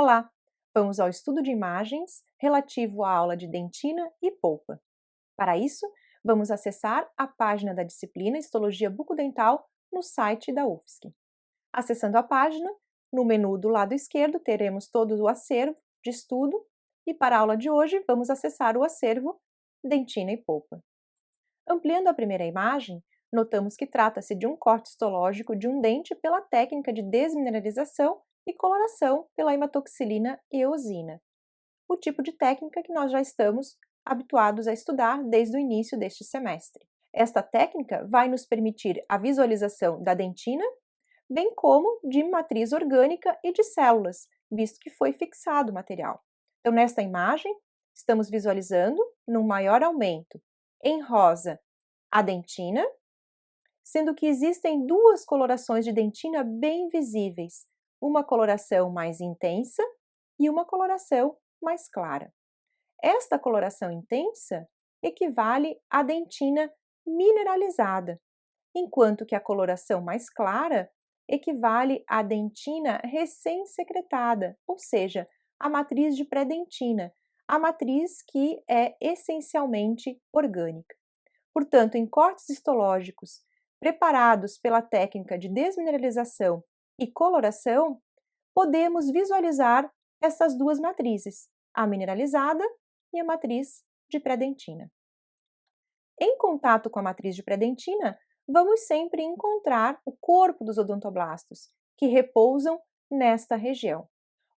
Olá! Vamos ao estudo de imagens relativo à aula de dentina e polpa. Para isso, vamos acessar a página da disciplina Histologia Bucodental no site da UFSC. Acessando a página, no menu do lado esquerdo teremos todo o acervo de estudo e para a aula de hoje vamos acessar o acervo dentina e polpa. Ampliando a primeira imagem, notamos que trata-se de um corte histológico de um dente pela técnica de desmineralização e coloração pela hematoxilina e eosina, o tipo de técnica que nós já estamos habituados a estudar desde o início deste semestre. Esta técnica vai nos permitir a visualização da dentina, bem como de matriz orgânica e de células, visto que foi fixado o material. Então, nesta imagem, estamos visualizando, num maior aumento, em rosa, a dentina, sendo que existem duas colorações de dentina bem visíveis, uma coloração mais intensa e uma coloração mais clara. Esta coloração intensa equivale à dentina mineralizada, enquanto que a coloração mais clara equivale à dentina recém-secretada, ou seja, a matriz de pré-dentina, a matriz que é essencialmente orgânica. Portanto, em cortes histológicos preparados pela técnica de desmineralização e coloração, podemos visualizar essas duas matrizes, a mineralizada e a matriz de pré-dentina. Em contato com a matriz de pré-dentina, vamos sempre encontrar o corpo dos odontoblastos, que repousam nesta região.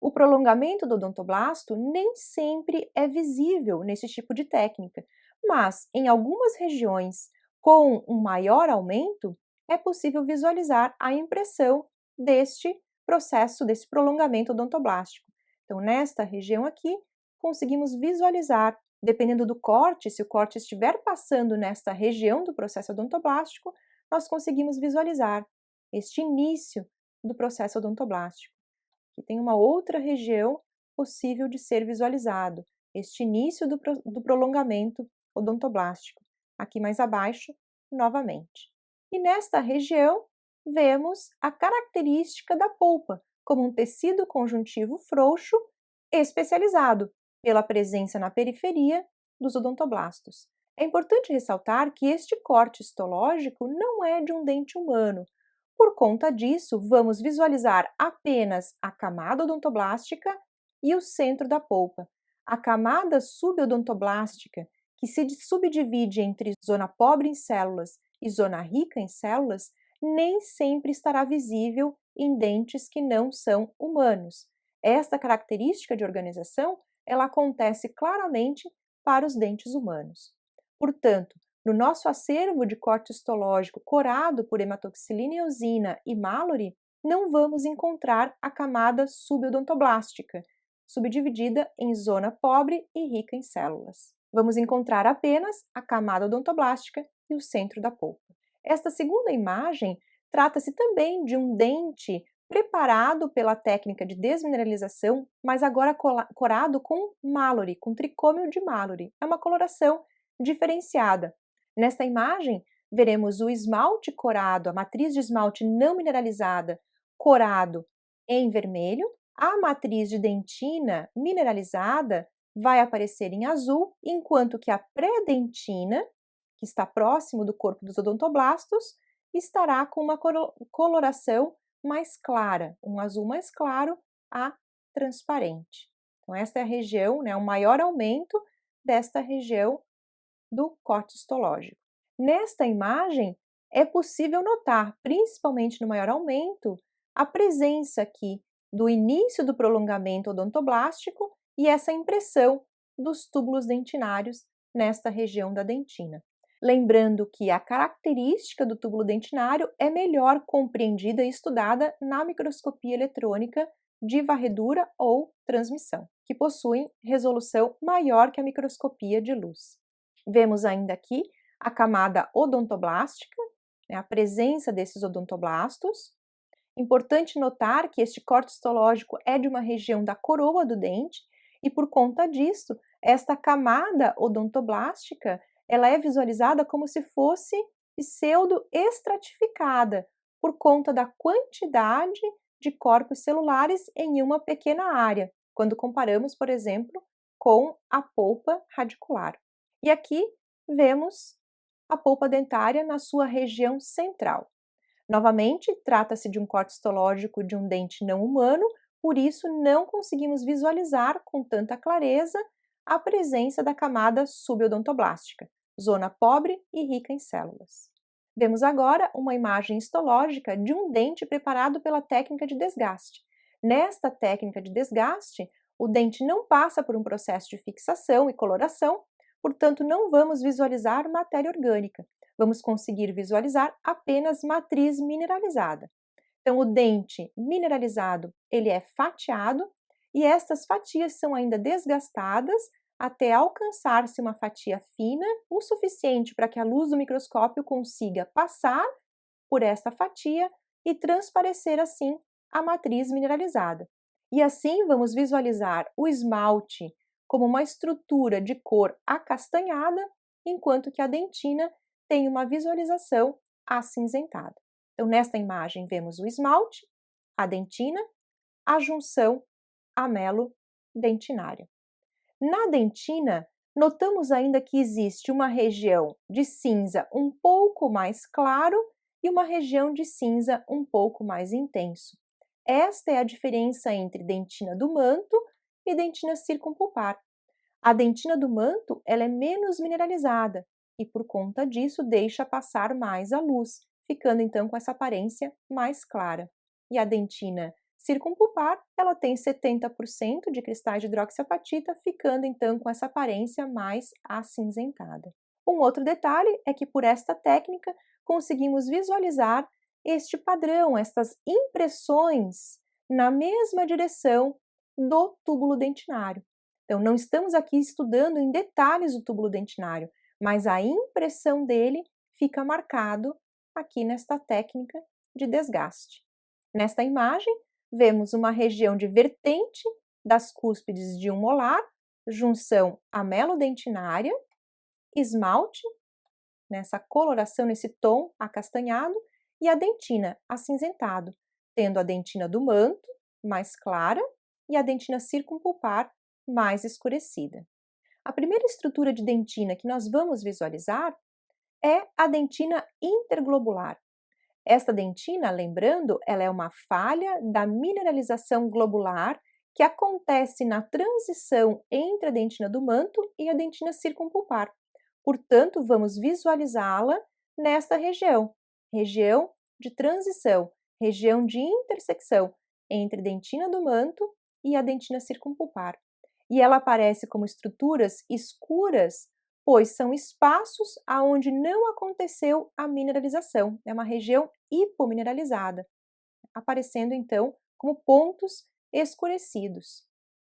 O prolongamento do odontoblasto nem sempre é visível nesse tipo de técnica, mas em algumas regiões com um maior aumento, é possível visualizar a impressão deste processo, desse prolongamento odontoblástico. Então, nesta região aqui, conseguimos visualizar, dependendo do corte, se o corte estiver passando nesta região do processo odontoblástico, nós conseguimos visualizar este início do processo odontoblástico. Aqui tem uma outra região possível de ser visualizado, este início do prolongamento odontoblástico. Aqui mais abaixo, novamente. E nesta região, vemos a característica da polpa, como um tecido conjuntivo frouxo especializado pela presença na periferia dos odontoblastos. É importante ressaltar que este corte histológico não é de um dente humano. Por conta disso, vamos visualizar apenas a camada odontoblástica e o centro da polpa. A camada subodontoblastica, que se subdivide entre zona pobre em células e zona rica em células, nem sempre estará visível em dentes que não são humanos. Esta característica de organização, ela acontece claramente para os dentes humanos. Portanto, no nosso acervo de corte histológico corado por hematoxilina eosina e Mallory, não vamos encontrar a camada subodontoblastica, subdividida em zona pobre e rica em células. Vamos encontrar apenas a camada odontoblástica e o centro da polpa. Esta segunda imagem trata-se também de um dente preparado pela técnica de desmineralização, mas agora corado com Mallory, com tricômio de Mallory. É uma coloração diferenciada. Nesta imagem, veremos o esmalte corado, a matriz de esmalte não mineralizada, corado em vermelho. A matriz de dentina mineralizada vai aparecer em azul, enquanto que a pré-dentina, que está próximo do corpo dos odontoblastos, estará com uma coloração mais clara, um azul mais claro a transparente. Então, esta é a região, o maior aumento desta região do corte histológico. Nesta imagem, é possível notar, principalmente no maior aumento, a presença aqui do início do prolongamento odontoblástico e essa impressão dos túbulos dentinários nesta região da dentina. Lembrando que a característica do túbulo dentinário é melhor compreendida e estudada na microscopia eletrônica de varredura ou transmissão, que possuem resolução maior que a microscopia de luz. Vemos ainda aqui a camada odontoblástica, a presença desses odontoblastos. Importante notar que este corte histológico é de uma região da coroa do dente e, por conta disso, esta camada odontoblástica ela é visualizada como se fosse pseudo-estratificada, por conta da quantidade de corpos celulares em uma pequena área, quando comparamos, por exemplo, com a polpa radicular. E aqui vemos a polpa dentária na sua região central. Novamente, trata-se de um corte histológico de um dente não humano, por isso não conseguimos visualizar com tanta clareza a presença da camada subodontoblastica, zona pobre e rica em células. Vemos agora uma imagem histológica de um dente preparado pela técnica de desgaste. Nesta técnica de desgaste, o dente não passa por um processo de fixação e coloração, portanto não vamos visualizar matéria orgânica. Vamos conseguir visualizar apenas matriz mineralizada. Então, o dente mineralizado, ele é fatiado e estas fatias são ainda desgastadas até alcançar-se uma fatia fina o suficiente para que a luz do microscópio consiga passar por esta fatia e transparecer assim a matriz mineralizada. E assim vamos visualizar o esmalte como uma estrutura de cor acastanhada, enquanto que a dentina tem uma visualização acinzentada. Então, nesta imagem, vemos o esmalte, a dentina, a junção amelo-dentinária. Na dentina, notamos ainda que existe uma região de cinza um pouco mais claro e uma região de cinza um pouco mais intenso. Esta é a diferença entre dentina do manto e dentina circumpulpar. A dentina do manto ela é menos mineralizada e, por conta disso, deixa passar mais a luz, ficando então com essa aparência mais clara. E a dentina circumpulpar, ela tem 70% de cristais de hidroxiapatita, ficando então com essa aparência mais acinzentada. Um outro detalhe é que por esta técnica conseguimos visualizar este padrão, estas impressões na mesma direção do túbulo dentinário. Então, não estamos aqui estudando em detalhes o túbulo dentinário, mas a impressão dele fica marcado aqui nesta técnica de desgaste. Nesta imagem, vemos uma região de vertente das cúspides de um molar, junção amelo-dentinária, esmalte, nessa coloração, nesse tom acastanhado, e a dentina acinzentado, tendo a dentina do manto mais clara e a dentina circumpulpar mais escurecida. A primeira estrutura de dentina que nós vamos visualizar é a dentina interglobular. Esta dentina, lembrando, ela é uma falha da mineralização globular que acontece na transição entre a dentina do manto e a dentina circumpulpar. Portanto, vamos visualizá-la nesta região, região de transição, região de intersecção entre a dentina do manto e a dentina circumpulpar. E ela aparece como estruturas escuras, pois são espaços aonde não aconteceu a mineralização, é uma região hipomineralizada, aparecendo então como pontos escurecidos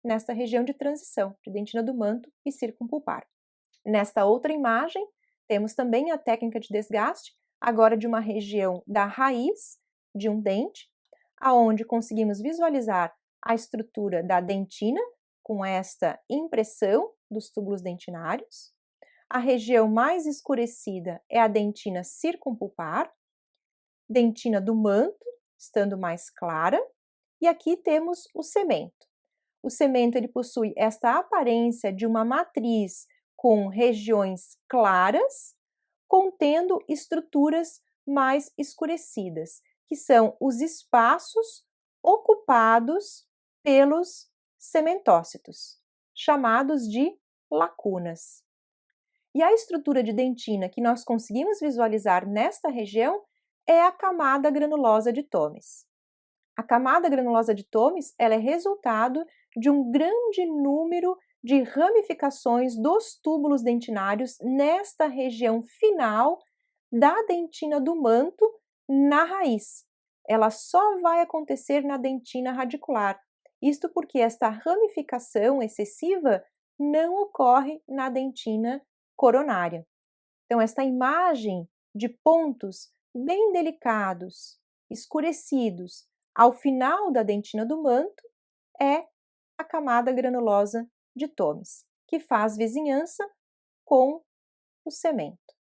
nesta região de transição de dentina do manto e circumpulpar. Nesta outra imagem, temos também a técnica de desgaste, agora de uma região da raiz de um dente, aonde conseguimos visualizar a estrutura da dentina, com esta impressão dos túbulos dentinários. A região mais escurecida é a dentina circumpulpar, dentina do manto, estando mais clara, e aqui temos o cemento. O cemento ele possui esta aparência de uma matriz com regiões claras, contendo estruturas mais escurecidas, que são os espaços ocupados pelos cementócitos, chamados de lacunas. E a estrutura de dentina que nós conseguimos visualizar nesta região é a camada granulosa de Thomes. A camada granulosa de Thomes ela é resultado de um grande número de ramificações dos túbulos dentinários nesta região final da dentina do manto na raiz. Ela só vai acontecer na dentina radicular. Isto porque esta ramificação excessiva não ocorre na dentina coronária. Então, esta imagem de pontos bem delicados, escurecidos, ao final da dentina do manto, é a camada granulosa de Thomes, que faz vizinhança com o cemento.